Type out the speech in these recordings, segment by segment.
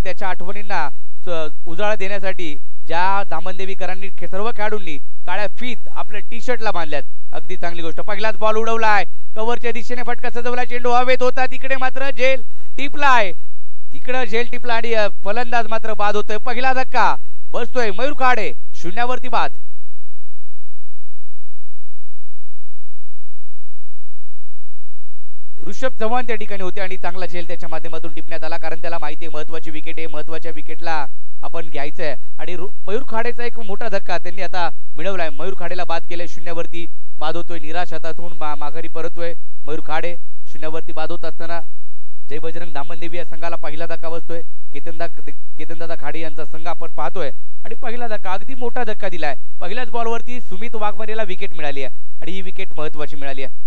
त्याच्या आठवणींना उजाळा देण्यासाठी ज्या दामनदेवीकरांनी सर्व खेळाडूंनी काळ्या फीत आपल्या टी शर्टला बांधल्यात, अगदी चांगली गोष्ट. पहिलाच बॉल उडवलाय, कव्हरच्या दिशेने फटका सजवला, चेंडू हवेत होता, तिकडे मात्र झेल टिपलाय, तिकडे झेल टिपला आणि फलंदाज मात्र बाद होतोय. पहिला धक्का बसतोय मयूर खाडे, 0वरती बाद. ऋषभ चव्हाण त्या ठिकाणी होते आणि चांगला झेल त्याच्या माध्यमातून टिपण्यात आला, कारण त्याला माहिती आहे महत्वाची विकेट आहे, महत्वाच्या विकेटला आपण घ्यायचंय. आणि मयूर खाडेचा एक मोठा धक्का त्यांनी आता मिळवलाय. मयूर खाडेला बाद केले, 0वरती बाद होतोय. निराश हातातून माघारी परतोय मयूर खाडे, 0वरती बाद होत असताना जय बजरंग दामनदेवी या संघाला पहिला धक्का बसतोय. केतनदादा खाडे यांचा संघ आपण पाहतोय आणि पहिला धक्का, अगदी मोठा धक्का दिलाय. पहिल्याच बॉलवरती सुमित वाघमारेला विकेट मिळाली आहे आणि ही विकेट महत्वाची मिळाली आहे.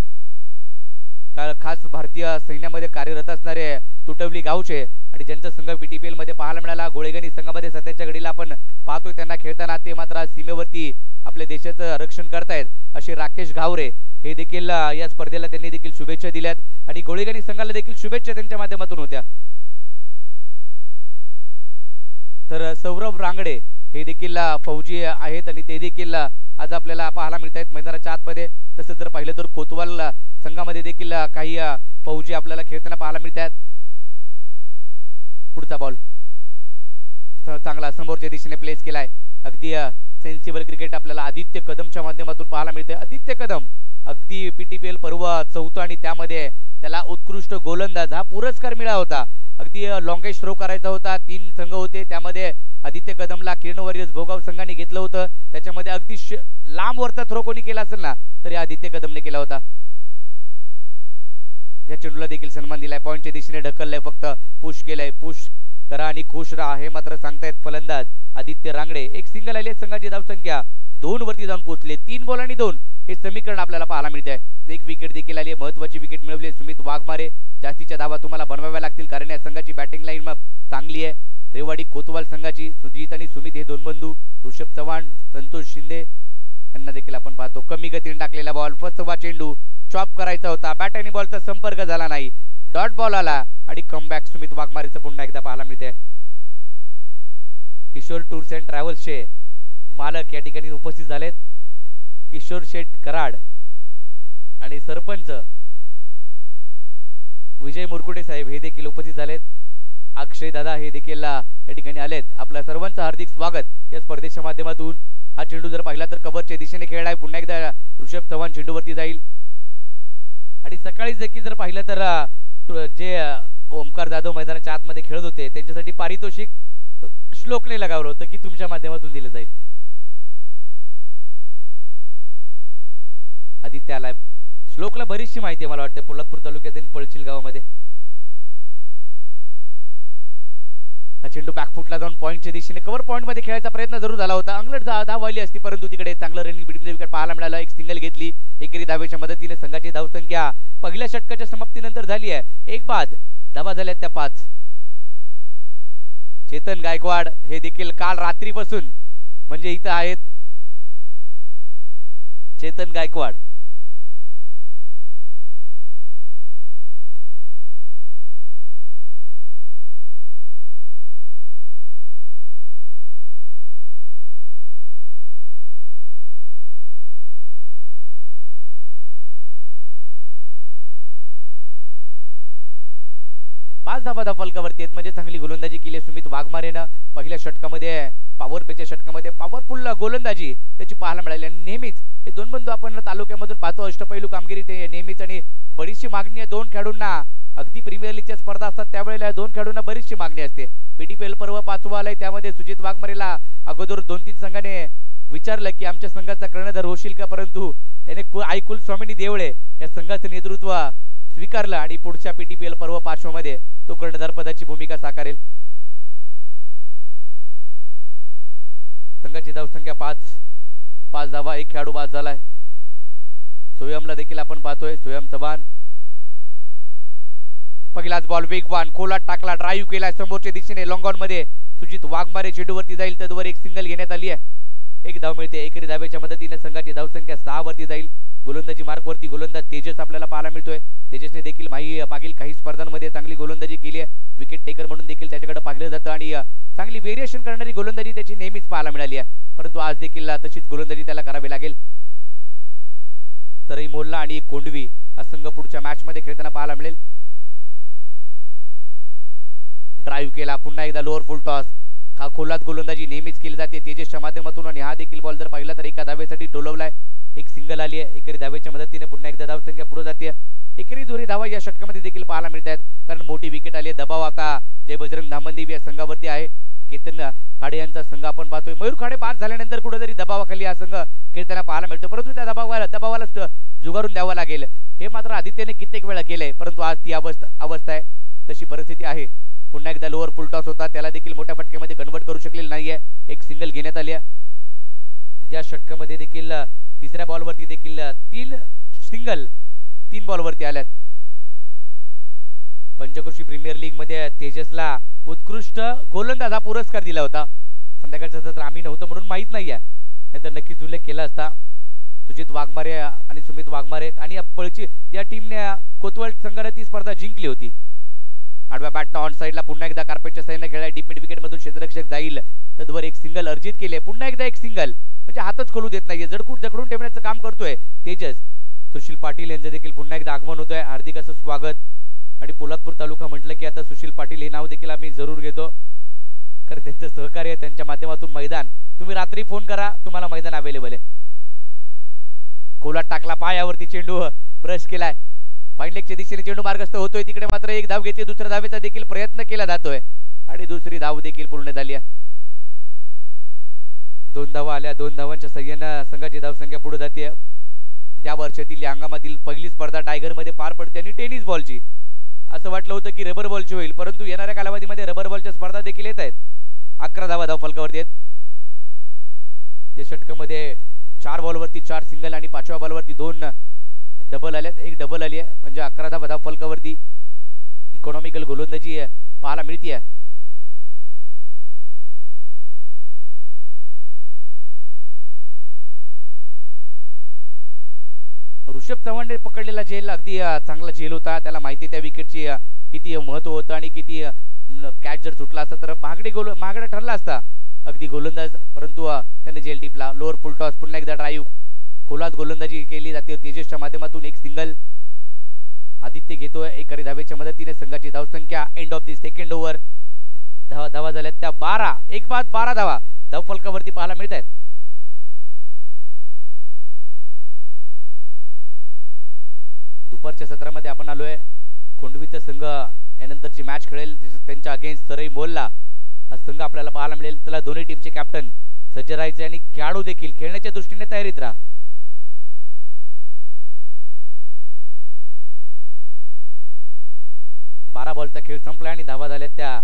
खास भारतीय सैन्यामध्ये कार्यरत असणारे तुटवली गावचे आणि ज्यांचा संघ PTPL मध्ये पाहायला मिळाला. गोळेगणी संघामध्ये सध्याच्या घडीला आपण पाहतोय त्यांना खेळताना, ते मात्र सीमेवरती आपल्या देशाचं रक्षण करतायत असे राकेश घावरे हे देखील या स्पर्धेला त्यांनी देखील शुभेच्छा दिल्यात आणि गोळेगणी संघाला देखील शुभेच्छा त्यांच्या माध्यमातून होत्या. तर सौरभ रांगडे हे देखील फौजी आहेत आणि ते देखील आज आपल्याला पाहायला मिळत आहेत मैदानाच्या आतमध्ये. तसंच जर पाहिलं तर कोतवाल संघामध्ये देखील काही फौजी आपल्याला खेळताना पाहायला मिळतात. पुढचा बॉल चांगला समोरच्या दिशेने प्लेस केलाय, अगदी सेन्सिबल क्रिकेट आपल्याला आदित्य कदमच्या माध्यमातून पाहायला मिळते. आदित्य कदम अगदी PTPL पर्व 4 आणि त्यामध्ये त्याला उत्कृष्ट गोलंदाज हा पुरस्कार मिळाला होता. अगदी लॉंगेस्ट थ्रो करायचा होता, 3 संघ होते, त्यामध्ये आदित्य कदमला किरण वॉरियर्स भोगाव संघाने घेतलं होतं. त्याच्यामध्ये अगदी लांब वरचा थ्रो कोणी केला असेल ना तरी आदित्य कदमने केला होता. या चेंडूला देखील सन्मान दिलाय, पॉइंटच्या दिशेने ढकललंय, फक्त पुश केलंय. पुश करा आणि खुश राहा हे मात्र सांगतायत फलंदाज आदित्य रांगडे. एक सिंगल आली, संघाची धावसंख्या 2 वरती जाऊन पोहोचले. 3 बॉल आणि 2 हे समीकरण आपल्याला पाहायला मिळते. एक विकेट देखील आली, महत्वाची विकेट मिळवली सुमित वाघमारे. जास्तीच्या धावा तुम्हाला बनवाव्या लागतील कारण या संघाची बॅटिंग लाईन मग चांगली आहे. रेवाडी कोतवाल संघाची सुजित आणि सुमित हे 2 बंधू, ऋषभ चव्हाण, संतोष शिंदे यांना देखील आपण पाहतो. कमी गतीने टाकलेला बॉल, फसवा चेंडू, चॉप करायचा होता, बॅट आणि बॉलचा संपर्क झाला नाही, डॉट बॉल आला आणि कमबॅक सुमित वाघमारेचं पुन्हा एकदा पाहायला मिळते. किशोर टूर्स अँड ट्रॅव्हल्सचे मालक या ठिकाणी उपस्थित झालेत, किशोर शेठ कराड आणि सरपंच विजय मुरकुटे साहेब हे देखील उपस्थित झालेत. अक्षय दादा हे देखील या ठिकाणी आलेत. आपल्या सर्वांचं हार्दिक स्वागत या स्पर्धेच्या माध्यमातून. हा चेंडू जर पाहिला तर कव्हरच्या दिशेने खेळलाय, पुन्हा एकदा ऋषभ चव्हाण चेंडूवरती जाईल. आणि सकाळीच देखील जर पाहिलं तर जे ओमकार जाधव मैदानाच्या आतमध्ये खेळत होते त्यांच्यासाठी पारितोषिक श्लोकने लगावलं होतं की तुमच्या माध्यमातून दिलं जाईल. आदित्य आलाय. श्लोकला बरीचशी माहिती आहे मला वाटतं पोलादपूर तालुक्यातील पळचिल गावामध्ये. हा चेंडू बॅकफुटला जाऊन पॉइंटच्या दिशेने कव्हर पॉइंट मध्ये खेळायचा प्रयत्न जरूर झाला होता. अंगलट धाव आली असती परंतु तिकडे चांगलं रनिंग बिटवीन विकेट पाहायला मिळालं. एक सिंगल घेतली, एकेरी धावेच्या मदतीने संघाची धावसंख्या पहिल्या षटकाच्या समाप्तीनंतर झाली आहे 1 बाद. धावा झाल्यात त्या 5. चेतन गायकवाड हे देखील काल रात्रीपासून म्हणजे इथं आहेत. चेतन गायकवाड पाच धावा फलकावरती आहेत म्हणजे चांगली गोलंदाजी केली सुमित वाघमारेनं. पहिल्या षटकामध्ये पॉवर प्लेच्या षटकामध्ये पॉवरफुल गोलंदाजी त्याची पाहायला मिळाली. आणि नेहमीच हे 2 बंधू आपण तालुक्यामधून पाहतो अष्टपैलू कामगिरी ते नेहमीच. आणि बरीचशी मागणी आहे 2 खेळाडूंना. अगदी प्रीमियर लीगच्या स्पर्धा असतात त्यावेळेला 2 खेळाडूंना बरीचशी मागणी असते. PTPL पर्व 5वं आलंय त्यामध्ये सुजित वाघमारेला अगोदर 2-3 संघाने विचारलं की आमच्या संघाचा कर्णधार होशील का, परंतु त्याने आईकुल स्वामिनी देवळे या संघाचं नेतृत्व स्वीकारलं आणि पुढच्या PTPL पर्व 5 मध्ये तो कर्णधार पदाची भूमिका साकारेल. संघाची धावसंख्या 5 धावा, 1 खेळाडू बाद झालाय. सोयमला देखील आपण पाहतोय. सोयम चव्हाण पहिलाच बॉल वेगवान खोलात टाकला, ड्राईव्ह केलाय समोरच्या दिशेने लॉंग ऑन मध्ये. सुजित वाघमारे चेंडूवरती जाईल, तदवर एक सिंगल घेण्यात आली आहे. एक धाव मिळते. एकरी धावेच्या मदतीने संघाची धावसंख्या 6 वरती जाईल. गोलंदाजी मार्कवरती गोलंदाज तेजस आपल्याला पाहायला मिळतोय. तेजसने देखील मागील काही स्पर्धांमध्ये चांगली गोलंदाजी केली आहे. विकेट टेकर म्हणून देखील त्याच्याकडे पाहिलं जातं आणि चांगली व्हेरिएशन करणारी गोलंदाजी त्याची नेहमीच पाहायला मिळाली आहे. परंतु आज देखील तशीच गोलंदाजी त्याला करावी लागेल. सरई मोल्ला आणि कोंडवी हा संघ पुढच्या मॅच मध्ये खेळताना पाहायला मिळेल. ड्राईव्ह केला पुन्हा एकदा लोअर फुल टॉस. खोलात गोलंदाजी नेहमीच केली जाते तेजसच्या माध्यमातून आणि हा देखील बॉल जर पाहिला तर एका धावेसाठी डोलवलाय. एक सिंगल आली आहे. एकरी धावेच्या मदतीने पुन्हा एकदा धावसंख्या पुढे जाते. एकरी दोन्ही धावा या षटकामध्ये देखील पाहायला मिळत आहेत कारण मोठी विकेट आली आहे. दबाव आता जय बजरंग धामणदेव या संघावरती आहे. केतन खाडे यांचा संघ आपण पाहतोय. मयूर खाडे बाद झाल्यानंतर कुठेतरी दबावाखाली हा संघ खेळताना पाहायला मिळतो परंतु त्या दबावाला जुगारून द्यावं लागेल. हे मात्र आदित्यने कित्येक वेळा केलंय परंतु आज ती अवस्था आहे तशी परिस्थिती आहे. पुन्हा एकदा लोअर फुल टॉस होता त्याला देखील मोठ्या फटक्यामध्ये कन्वर्ट करू शकलेलं नाहीये. एक सिंगल घेण्यात आली आहे. या षटकामध्ये देखील तिसऱ्या बॉलवरती देखील 3 बॉलवरती आल्यात. पंचक्रोशी प्रीमियर लीग मध्ये तेजसला उत्कृष्ट गोलंदाज हा पुरस्कार दिला होता. संध्याकाळचा तर आम्ही नव्हतं म्हणून माहित नाहीये नाहीतर नक्कीच उल्लेख केला असता. सुजित वाघमारे आणि सुमित वाघमारे आणि पळची या टीमने कोतवाल संघाने ती स्पर्धा जिंकली होती. आडव्या बॅटनं ऑन साइडला पुन्हा एकदा कार्पेटच्या साईडने खेळला. डीप मिड विकेट मधून क्षेत्ररक्षक जाईल तद्वर एक सिंगल अर्जित केले. पुन्हा एकदा एक सिंगल म्हणजे हातच खोलू देत नाहीये. जकडून ठेवण्याचं काम करतोय तेजस. सुशील पाटील यांचं देखील पुन्हा एकदा आगमन होतोय. हार्दिक असं स्वागत. आणि पोलादपूर तालुका म्हटलं की आता सुशील पाटील हे नाव देखील आम्ही जरूर घेतो कारण त्यांचं सहकार्य त्यांच्या माध्यमातून मैदान तुम्ही रात्री फोन करा तुम्हाला मैदान अवेलेबल आहे. कोलाट टाकला पायावरती चेंडू ब्रश केलाय. फाईन लेगच्या दिशेने चेंडू मार्गस्थ होतोय. तिकडे मात्र एक धाव घेते. दुसऱ्या धावेचा देखील प्रयत्न केला जातोय आणि दुसरी धाव देखील पूर्ण झाली आहे. 2 धावा आल्या. 2 धावांच्या सहाय्याने संघाची धावसंख्या पुढे जाते. या वर्षातील या हंगामातील पहिली स्पर्धा टायगर मध्ये पार पडते आणि टेनिस बॉलची. असं वाटलं होतं की रबर बॉलची होईल परंतु येणाऱ्या कालावधीमध्ये रबर बॉलच्या स्पर्धा देखील येत आहेत. 11 धावा धावफलकावरती आहेत. या षटकामध्ये 4 बॉलवरती 4 सिंगल आणि 5व्या बॉलवरती 2 डबल आल्यात. एक डबल आली आहे म्हणजे 11 धावा धावफलकावरती इकॉनॉमिकल गोलंदाजी पाहायला मिळते. ऋषभ चव्हाणने पकडलेला झेल अगदी चांगला झेल होता. त्याला माहिती त्या विकेटची किती महत्व होतं आणि किती कॅच जर सुटला असता तर महागडा ठरला असता अगदी गोलंदाज परंतु त्याने झेल टिपला. लोअर फुल टॉस पुन्हा एकदा ड्राईव्ह खोलात गोलंदाजी केली जाते तेजसच्या माध्यमातून. एक सिंगल आदित्य घेतोय. एकरी धावेच्या मदतीने संघाची धावसंख्या end of the second over धावा झाल्यात त्या 12. एक बाद 12 धावा धावफलकावरती पाहायला मिळत आहेत. दुपारच्या सत्रामध्ये आपण आलोय. कोंडवीचा संघ यानंतरची मॅच खेळेल त्यांच्या अगेन्स्ट सरई मोल्ला हा संघ आपल्याला पाहायला मिळेल. चला दोन्ही टीमचे कॅप्टन सज्ज राहायचे आणि खेळाडू देखील खेळण्याच्या दृष्टीने तयारीत राहा. बारा बॉलचा खेळ संपला आणि धावा झाल्या त्या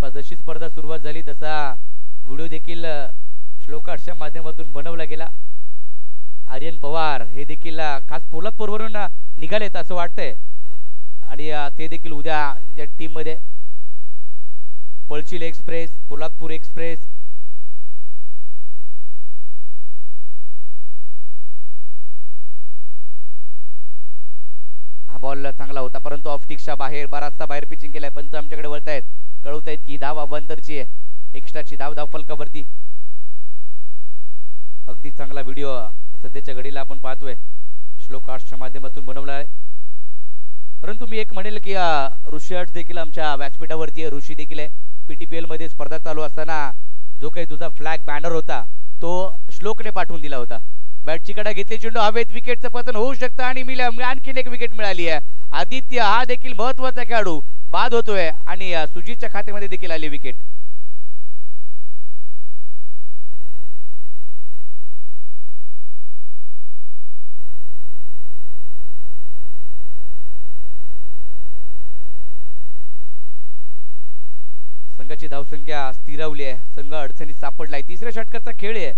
5. जशी स्पर्धा सुरुवात झाली तसा व्हिडिओ देखील श्लोकार्टच्या माध्यमातून बनवला गेला. आर्यन पवार हे देखील खास पोलादपूरवरून निघालेत असं वाटतंय आणि ते देखील उद्या या टीम मध्ये पळशील एक्सप्रेस पोलादपूर एक्सप्रेस हा बॉल चांगला होता परंतु ऑफटिक्सच्या बाहेर बराचसा बाहेर पिचिंग केलाय. पंच आमच्याकडे वळतायत कळवतायत की धाव अवंतरची आहे. एक्स्ट्राची धाव धावफलकावरती अगदी चांगला व्हिडिओ सध्याच्या घडीला आपण पाहतोय श्लोकार्टच्या माध्यमातून बनवला आहे. परंतु मी एक म्हणेल की ऋषी आर्ट देखील आमच्या व्यासपीठावरती आहे. ऋषी देखील आहे. पीटीपीएल मध्ये स्पर्धा चालू असताना जो काही तुझा फ्लॅग बॅनर होता तो श्लोकने पाठवून दिला होता. बॅटची कडा घेतली चेंडू हवेत विकेटचं पतन होऊ शकतं आणि आणखीन एक विकेट मिळाली आहे. आदित्य हा देखील महत्वाचा खेळाडू बाद होतोय आणि सुजितच्या खात्यामध्ये देखील आली विकेट. संघाची धावसंख्या स्थिरावली आहे. संघ अडचणीत सापडलाय. तिसऱ्या षटकाचा खेळ आहे.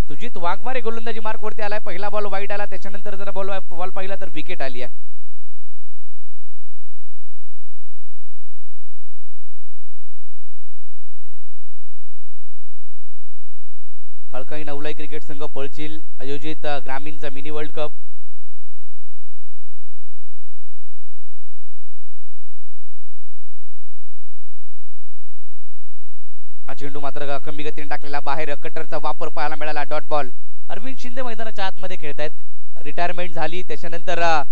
सुजित वाघमारे गोलंदाजी मार्कवरती आलाय. पहिला बॉल वाईट आला त्याच्यानंतर जर बॉल पाहिला तर विकेट आली आहे. देवळाई क्रिकेट संघ पळचील आयोजित ग्रामीणचा मिनी वर्ल्ड कप हा चेंडू मात्र कमी गतीने टाकलेला बाहेर कटरचा वापर पाहायला मिळाला डॉट बॉल अरविंद शिंदे मैदानाच्या आतमध्ये खेळतायत रिटायरमेंट झाली त्याच्यानंतर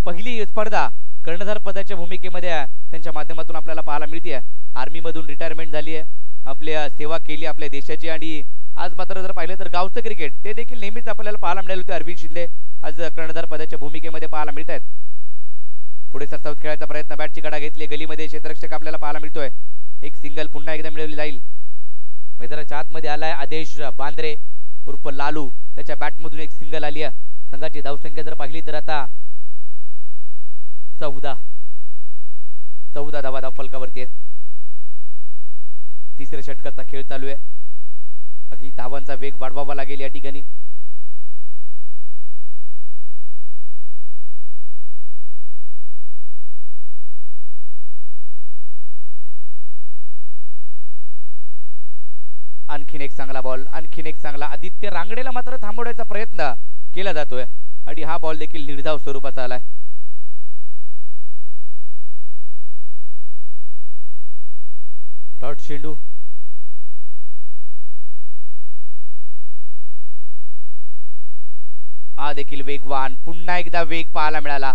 पहिली स्पर्धा कर्णधार पदाच्या भूमिकेमध्ये त्यांच्या माध्यमातून आपल्याला पाहायला मिळते आर्मी मधून रिटायरमेंट झाली आहे आपली सेवा केली आपल्या देशाची आणि आज मात्र जर पाहिलं तर गावचं क्रिकेट ते देखील नेहमीच आपल्याला पाहायला मिळाले होते अरविंद शिंदे आज कर्णधार पदाच्या भूमिकेमध्ये पाहायला मिळत आहेत पुढे सरसावत खेळायचा प्रयत्न बॅटची कडा घेतली गलीमध्ये क्षेत्ररक्षक आपल्याला पाहायला मिळतोय एक सिंगल पुन्हा एकदा मिळवली जाईल मैदानाच्या आतमध्ये आलाय आदेश बांद्रे उर्फ लालू त्याच्या बॅटमधून एक सिंगल आली आहे संघाची धावसंख्या जर पाहिली तर आता 14 धावा धाव फलकावरती आहेत तिसऱ्या षटकाचा खेळ चालू आहे अगदी धावांचा वेग वाढवावा लागेल या ठिकाणी आणखीन एक चांगला बॉल आणखीन एक चांगला आदित्य रांगडेला मात्र थांबवण्याचा प्रयत्न केला जातोय आणि हा बॉल देखील निर्धाव स्वरूपाचा आलाय डॉट चेंडू हा देखील वेगवान पुन्हा एकदा वेग पाहायला मिळाला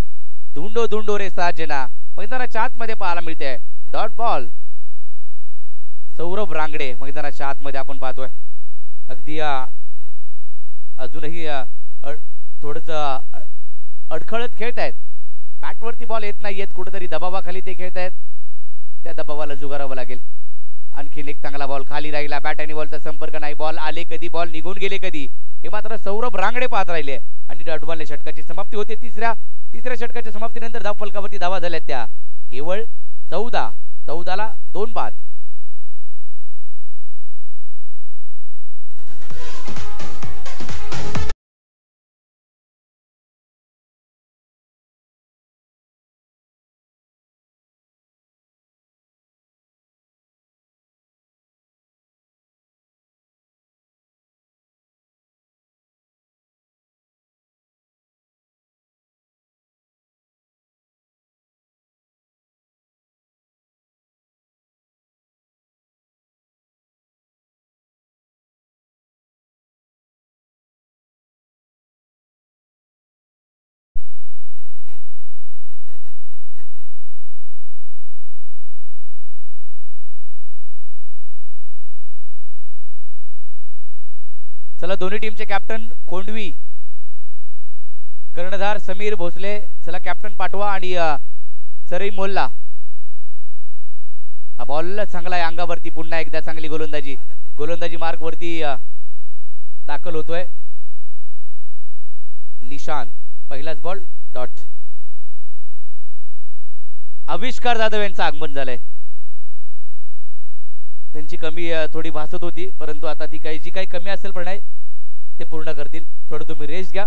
धुंडो धुंडो रे साजना मैदानाच्या आतमध्ये पाहायला मिळते डॉट बॉल सौरभ रांगडे मैदानाच्या आतमध्ये आपण पाहतोय अगदी अजूनही थोडस अडखळत खेळतायत बॅटवरती बॉल येत नाही येत कुठेतरी दबावाखाली ते खेळतायत त्या दबावाला जुगारावं लागेल आणखीन एक चांगला बॉल खाली राहिला बॅट आणि बॉलचा संपर्क नाही बॉल आले कधी बॉल निघून गेले कधी हे मात्र सौरभ रांगडे पाहत राहिले आणि डॉट बॉलने षटकाची समाप्ती होते तिसऱ्या षटकाच्या समाप्तीनंतर धाव फलकावरती धावा झाल्या त्या केवळ 14ला 2 बाद चला दोन्ही टीमचे कॅप्टन कोंडवी कर्णधार समीर भोसले चला कॅप्टन पाठवा आणि सरई मोल्ला हा बॉल चांगला आहे अंगावरती पुन्हा एकदा चांगली गोलंदाजी मार्क वरती दाखल होतोय निशांत पहिलाच बॉल डॉट आविष्कार जाधव यांचं आगमन झालंय त्यांची कमी थोडी भासत होती परंतु आता ती जी काही कमी असेल पण नाही ते पूर्ण करतील थोडं तुम्ही रेस्ट घ्या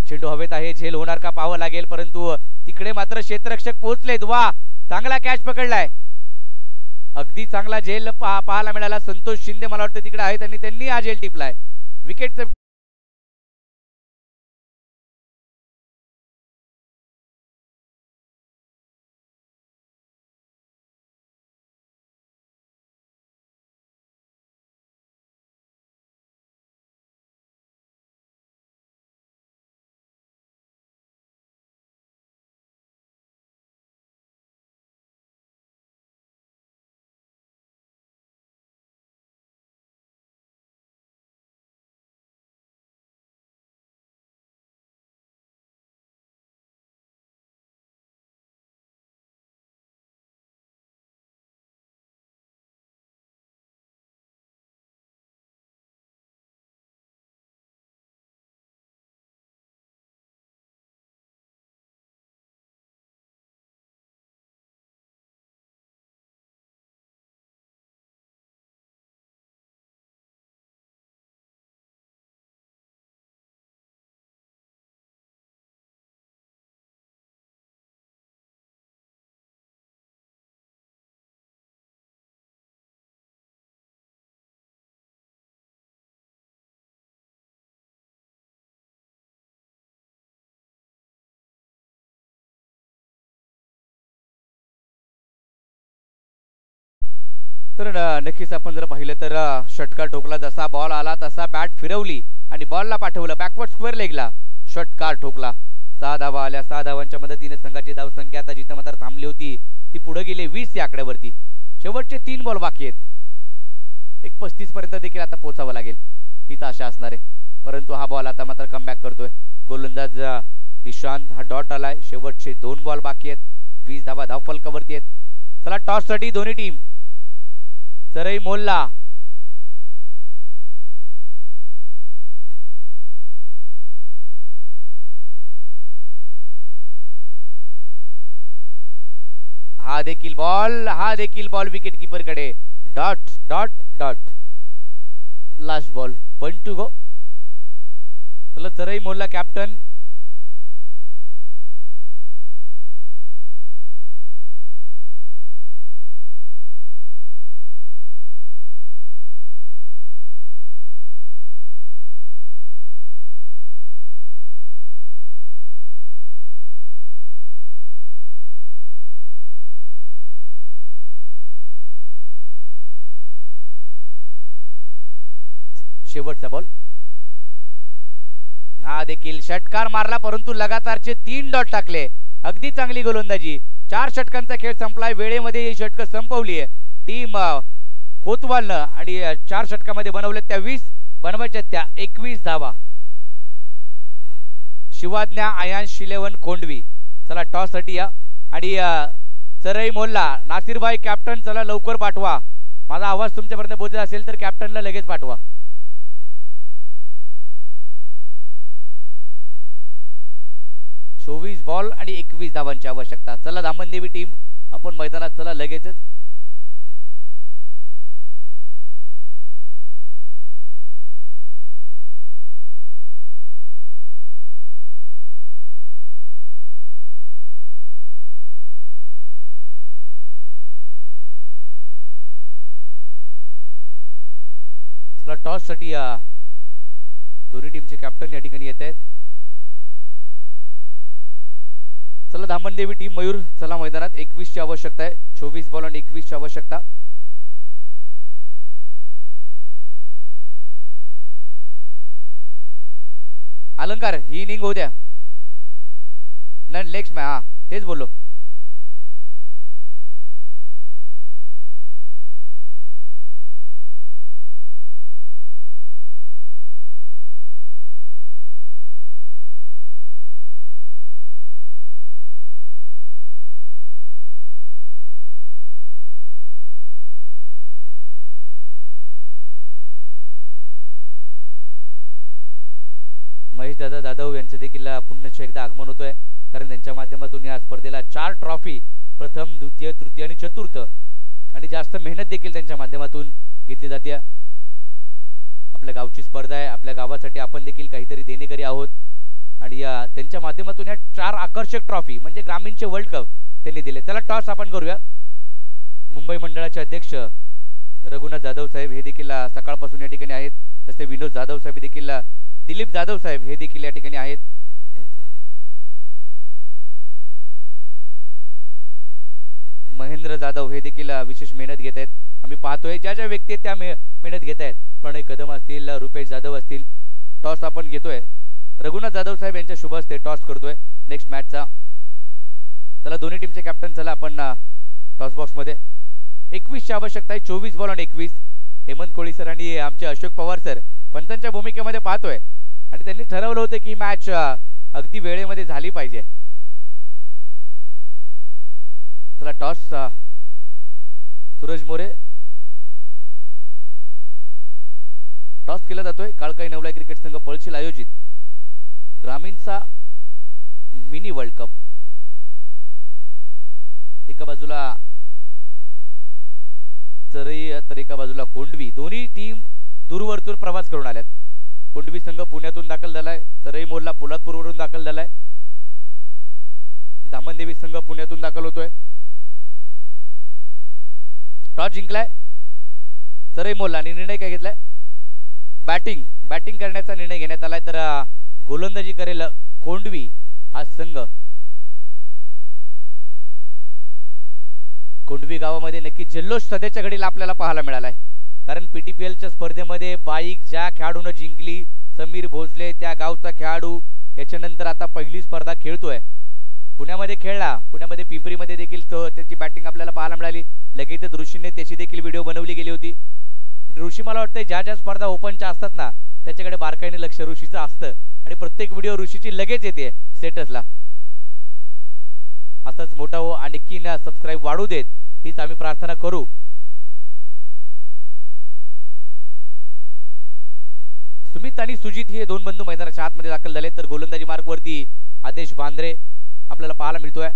चेंडू हवेत आहे झेल होणार का पाहावं लागेल परंतु तिकडे मात्र क्षेत्ररक्षक पोहोचलेत वा चांगला कॅच पकडलाय अगदी चांगला झेल पाहायला मिळाला संतोष शिंदे मला वाटतं तिकडे आहेत आणि त्यांनी हा झेल टिपलाय विकेट तर नक्कीच आपण जर पाहिलं तर षटकार ठोकला, जसा बॉल आला तसा बॅट फिरवली आणि बॉलला पाठवलं बॅकवर्ड स्क्वेअर लेगला, षटकार ठोकला. 6 धावा आल्या. 6 धावांच्या मदतीने संघाची धावसंख्या आता जिथं मात्र थांबली होती ती पुढे गेली 20 या आकड्यावरती. शेवटचे 3 बॉल बाकी आहेत. एक 35 पर्यंत देखील आता पोहोचावं लागेल हीच आशा असणार आहे. परंतु हा बॉल आता मात्र कमबॅक करतोय गोलंदाज निशांत. हा डॉट आलाय. शेवटचे 2 बॉल बाकी आहेत. 20 धावा धावफलकावरती आहेत. चला टॉस साठी दोन्ही टीम. चरई मोल्ला हा देखील बॉल विकेट कीपर कडे. Dot dot dot. Last ball 1 to go. चला चरई मोल्ला कॅप्टन. शेवटचा बॉल. हा देखील षटकार मारला परंतु लगातारचे 3 डॉट टाकले. अगदी चांगली गोलंदाजी. 4 षटकांचा खेळ संपलाय. वेळेमध्ये ही षटकं संपवली आहे टीम कोतवालनं आणि 4 षटकामध्ये बनवले त्या 20, बनवायच्या त्या 21 धावा. शिवाज्ञा, आयांश, 11 कोंडवी. चला टॉस साठी या आणि चरई मोल्ला. नासिरभाई कॅप्टन चला लवकर पाठवा. माझा आवाज तुमच्यापर्यंत पोहोचत असेल तर कॅप्टनला लगेच पाठवा. 24 बॉल आणि 21 धावांची आवश्यकता. चला दामनदेवी टीम आपण मैदानात चला लगेचच. चला टॉस साठी दोन्ही टीमचे कॅप्टन या ठिकाणी येत आहेत. चला धामणदेवी टीम मयूर चला मैदानात. 21 ची आवश्यकता आहे. 24 बॉल आणि 21 ची आवश्यकता. अलंकार ही इनिंग होऊ द्या. नाही लेग्स मॅ. हा तेच बोललो. महेश दादा जाधव यांचे देखील पुन्हा एकदा आगमन होतोय कारण त्यांच्या माध्यमातून या स्पर्धेला 4 ट्रॉफी प्रथम, द्वितीय, तृतीय आणि चतुर्थ आणि जास्त मेहनत देखील त्यांच्या माध्यमातून घेतली जाते. आपल्या गावची स्पर्धा आहे. आपल्या गावासाठी आपण देखील काहीतरी देणेकरी आहोत आणि त्यांच्या माध्यमातून या 4 आकर्षक ट्रॉफी म्हणजे ग्रामीणचे वर्ल्ड कप त्यांनी दिले. चला टॉस आपण करूया. मुंबई मंडळाचे अध्यक्ष रघुनाथ जाधव साहेब हे देखील सकाळपासून या ठिकाणी आहेत. तसे विनोद जाधव साहेब देखील, दिलीप जाधव साहेब हे देखील या ठिकाणी आहेत. महेंद्र जाधव हे देखील विशेष मेहनत घेत आहेत. आम्ही पाहतोय ज्या ज्या व्यक्ती त्या मेहनत घेत आहेत. प्रणय कदम असतील, रुपेश जाधव असतील. टॉस आपण घेतोय. रघुनाथ जाधव साहेब यांच्या शुभ हस्ते टॉस करतोय नेक्स्ट मॅचचा. चला दोन्ही टीमचे कॅप्टन चला आपण टॉस बॉक्स मध्ये. 21 ची आवश्यकता आहे. 24 बॉल आणि 21. हेमंत कोळी सर आणि आमचे अशोक पवार सर पंचांच्या भूमिकेमध्ये पाहतोय आणि त्यांनी ठरवलं होतं की मॅच अगदी वेळेमध्ये झाली पाहिजे. चला टॉस सूरज मोरे. टॉस केला जातोय. काळकाई नवलाई क्रिकेट संघ पळशील आयोजित ग्रामीणचा मिनी वर्ल्ड कप. एका बाजूला चरई तर एका बाजूला कोंडवी. दोन्ही टीम दूरवरतून प्रवास करून आल्यात. कोंडवी संघ पुण्यातून दाखल झालाय. चरई मोल्ला पोलादपूरवरून दाखल झालाय. धामणदेवी संघ पुण्यातून दाखल होतोय. टॉस जिंकलाय चरई मोल्लाने. निर्णय काय घेतलाय? बॅटिंग करण्याचा निर्णय घेण्यात आलाय. तर गोलंदाजी करेल कोंडवी हा संघ. कोंडवी गावामध्ये नक्की जल्लोष सध्याच्या घडीला आपल्याला पाहायला मिळालाय, कारण पीटीपीएलच्या स्पर्धेमध्ये बाईक ज्या खेळाडूनं जिंकली समीर भोसले त्या गावचा खेळाडू याच्यानंतर आता पहिली स्पर्धा खेळतोय, पुण्यामध्ये खेळला, पुण्यामध्ये पिंपरीमध्ये देखील तो त्याची बॅटिंग आपल्याला पाहायला मिळाली. लगेचच ऋषीने त्याची देखील व्हिडिओ बनवली गेली होती. ऋषी मला वाटतं ज्या ज्या स्पर्धा ओपनच्या असतात ना त्याच्याकडे बारकाईने लक्ष ऋषीचं असतं आणि प्रत्येक व्हिडिओ ऋषीची लगेच येते स्टेटसला. असंच मोठा हो आणि नक्की सबस्क्राईब वाढू देत हीच आम्ही प्रार्थना करू. सुमित आणि सुजित हे दोन बंधू मैदानाच्या आतमध्ये दाखल झाले, तर गोलंदाजी मार्कवरती आदेश बांद्रे आपल्याला पाहायला मिळतोय.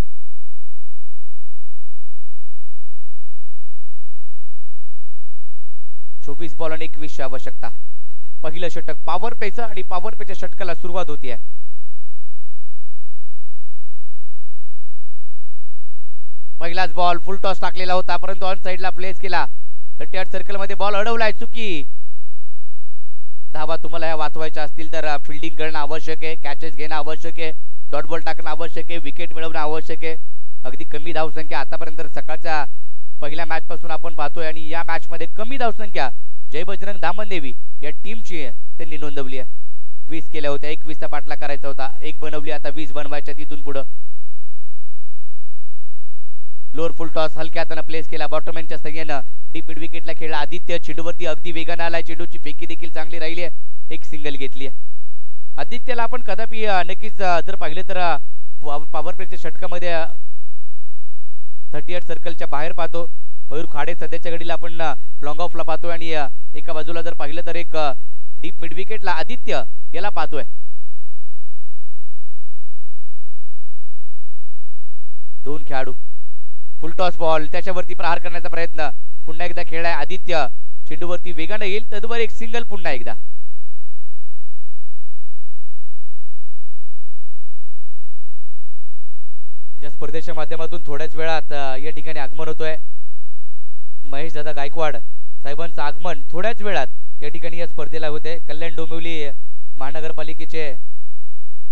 चोवीस बॉल आणि 21 आवश्यकता. पहिलं षटक पॉवर प्लेचं आणि पॉवर प्लेच्या षटकाला सुरुवात होतीये. पहिलाच बॉल फुल टॉस टाकलेला होता, परंतु ऑन साइडला प्लेस केला. 38 सर्कल मध्ये बॉल अडवलाय, चुकी. धावा तुम्हाला ह्या वाचवायच्या असतील तर फिल्डिंग करणं आवश्यक आहे, कॅचेस घेणं आवश्यक आहे, डॉट बॉल टाकणं आवश्यक आहे, विकेट मिळवणं आवश्यक आहे. अगदी कमी धावसंख्या आतापर्यंत सकाळच्या पहिल्या मॅच पासून आपण पाहतोय आणि या मॅच मध्ये कमी धावसंख्या जय बजरंग दामनदेवी या टीमची त्यांनी नोंदवली आहे. 20 केल्या होत्या, 21चा पाठला करायचा होता, 1 बनवली, आता 20 बनवायच्या. तिथून पुढे लोअर फुल टॉस हलक्या हाताने प्लेस केला, बॉटमॅनच्या सहाय्याने डीप मिड विकेटला खेळला आदित्य. चेंडूवरती अगदी वेगाने आलाय, चेंडूची फेकी देखील चांगली राहिली आहे, एक सिंगल घेतली आहे. आदित्यला आपण कदापि नक्कीच जर पाहिले तर पॉवर प्लेच्या षटकामध्ये 38 सर्कलच्या बाहेर पाहतो. मयूर खाडे सध्याच्या घडीला आपण लॉंग ऑफला पाहतोय आणि एका बाजूला जर पाहिलं तर एक डीप मिड विकेटला आदित्य याला पाहतोय. दोन खेळाडू, फुल टॉस बॉल, त्याच्यावरती प्रहार करण्याचा प्रयत्न, पुन्हा एकदा खेळलाय आदित्य, चेंडूवरती वेगाने येईल, तदवर एक सिंगल पुन्हा एकदा. या स्पर्धेच्या माध्यमातून थोड्याच वेळात या ठिकाणी आगमन होतोय. महेश दादा गायकवाड साहेबांचं आगमन थोड्याच वेळात या ठिकाणी या स्पर्धेला होते. कल्याण डोंबिवली महानगरपालिकेचे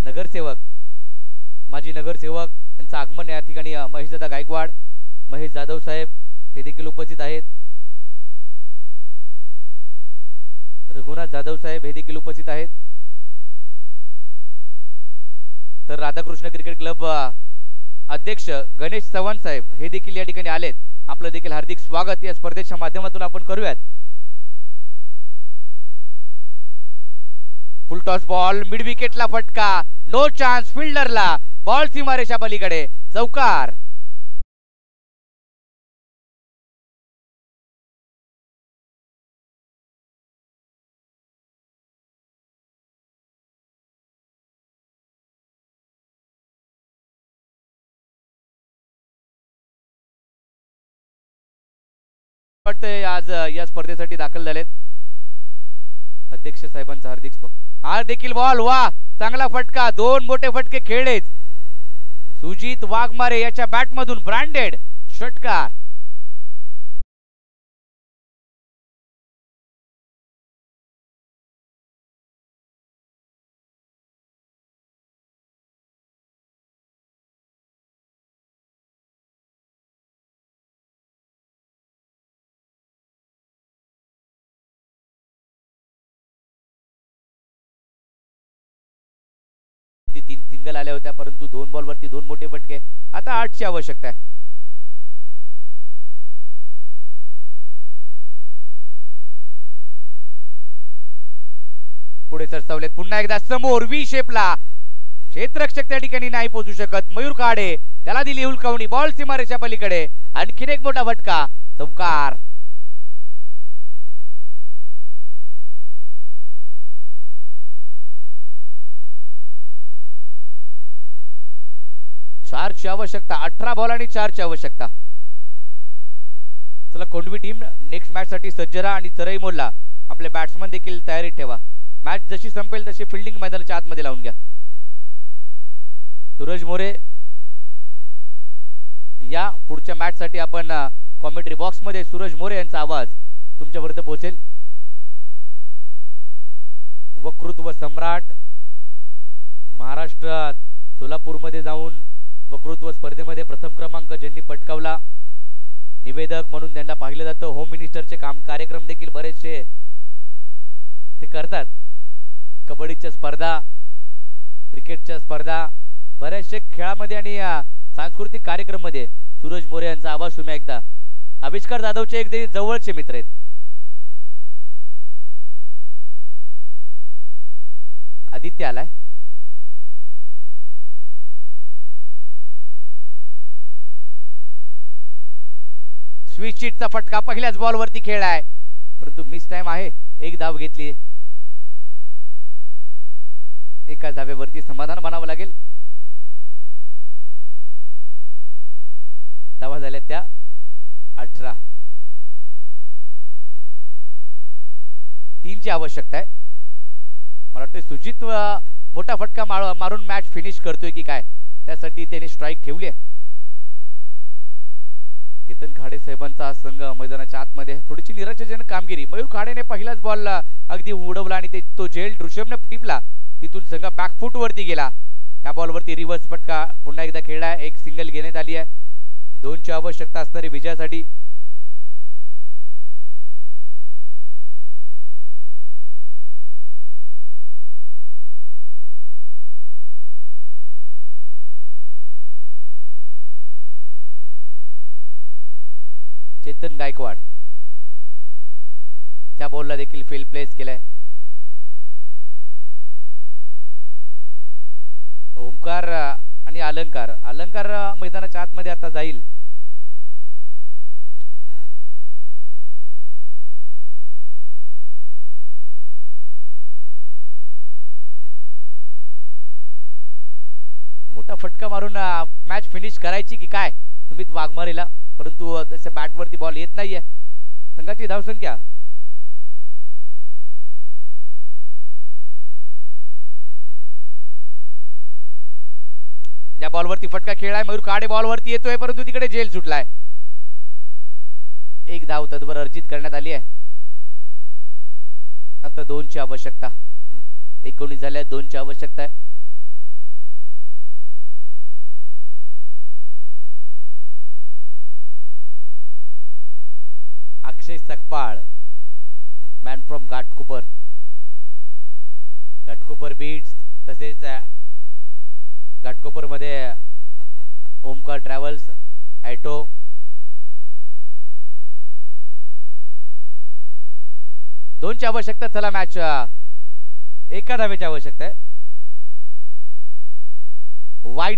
नगरसेवक, माजी नगरसेवक यांचं आगमन या ठिकाणी महेश दादा गायकवाड, महेश जाधव साहेब हे देखील उपस्थित आहेत. रघुनाथ जाधव साहेब हे देखील उपस्थित आहेत. तर राधाकृष्ण क्रिकेट क्लब अध्यक्ष गणेश चव्हाण साहेब हे देखील या ठिकाणी आलेत. आपलं देखील हार्दिक स्वागत या स्पर्धेच्या माध्यमातून आपण करूयात. फुल टॉस बॉल, मिड विकेटला फटका, नो चान्स फिल्डरला, बॉल सीमारेषा पलीकडे, चौकार. आज या स्पर्धेसाठी दाखल झालेत अध्यक्ष साहेबांचा हार्दिक स्वागत. हा देखील बॉल, वा चांगला फटका, दोन मोठे फटके खेळलेच. सुजित वाघमारे याच्या बॅट मधून ब्रँडेड षटकार. तीन सिंगल आल्या होत्या, परंतु 2 बॉल वरती 2 मोठे फटके. आता 8ची आवश्यकता आहे. पुढे सरसावलेत, पुन्हा एकदा समोर व्ही शेपला, क्षेत्ररक्षक त्या ठिकाणी नाही पोहोचू शकत. मयूर काडे त्याला दिली हुलकावणी, बॉल सीमारेषा पलीकडे, आणखीन एक मोठा फटका, चौकार. चारची आवश्यकता, 18 बॉल आणि 4ची आवश्यकता. चला कोंडवी टीम नेक्स्ट मॅच साठी सज्ज राहा आणि चरई मोडला आपले बॅट्समन देखील तयारीत ठेवा. मॅच जशी संपेल तशी फिल्डिंग मैदानाच्या आतमध्ये लावून घ्या. सूरज मोरे या पुढच्या मॅच साठी आपण कॉमेंट्री बॉक्स मध्ये सूरज मोरे यांचा आवाज तुमच्यापर्यंत पोहोचेल. वक्तृत्व सम्राट, महाराष्ट्रात सोलापूरमध्ये जाऊन वक्तृत्व स्पर्धेमध्ये प्रथम क्रमांक ज्यांनी पटकावला निवेदक म्हणून त्यांना पाहिलं जातं. होम मिनिस्टरचे कार्यक्रम देखील बरेचसे ते करतात. कबड्डीच्या स्पर्धा, क्रिकेटच्या स्पर्धा, बऱ्याचशा खेळामध्ये आणि सांस्कृतिक कार्यक्रम मध्ये सूरज मोरे यांचा आवाज तुम्ही ऐकता. आविष्कार जाधवचे एक जवळचे मित्र आहेत. आदित्य आलाय. स्विच शीटचा फटका पहिल्याच बॉलवरती खेळलाय, परंतु मिस टाइम आहे. एक धाव घेतली. एकाच धावेवरती समाधान मानावं लागेल. धावा झाल्या त्या 18. 3ची आवश्यकता आहे. मला वाटतं सुजित मोठा फटका मारून मॅच फिनिश करतोय की काय, त्यासाठी त्याने स्ट्राईक ठेवली आहे. केतन खाडे साहेबांचा संघ मैदानाच्या आतमध्ये थोडीशी निराशाजनक कामगिरी. मयूर खाडेने पहिलाच बॉल अगदी उडवला आणि तो झेल ऋषभने टिपला. तिथून संघ बॅकफुट वरती गेला. या बॉलवरती रिव्हर्स फटका पुन्हा एकदा खेळला. एक सिंगल घेण्यात आली आहे. 2ची आवश्यकता असणारी विजयासाठी. चेतन गायकवाड त्या बॉलला देखील फील्ड प्लेस केलाय. ओमकार आणि अलंकार मैदानाच्या आतमध्ये आता जाईल. मोठा फटका मारून मॅच फिनिश करायची की काय सुमित वाघमारेला, परंतु तसे बॅटवरती बॉल येत नाहीये. संघाची धावसंख्या या बॉलवरती फटका खेळलाय. मयूर खाडे बॉलवरती येतोय, परंतु तिकडे झेल सुटलाय. एक धाव तद्वर अर्जित करण्यात आली आहे. आता 2ची आवश्यकता. 19 झाल्या. 2ची आवश्यकता आहे. Akshay Sakpal man from Ghatkopar beats, तसेच घाटकोपर मध्ये ओमकार ट्रॅव्हल्स ॲटो. दोनची आवश्यकता. चला मॅच एका धावेची आवश्यकता आहे. वाईट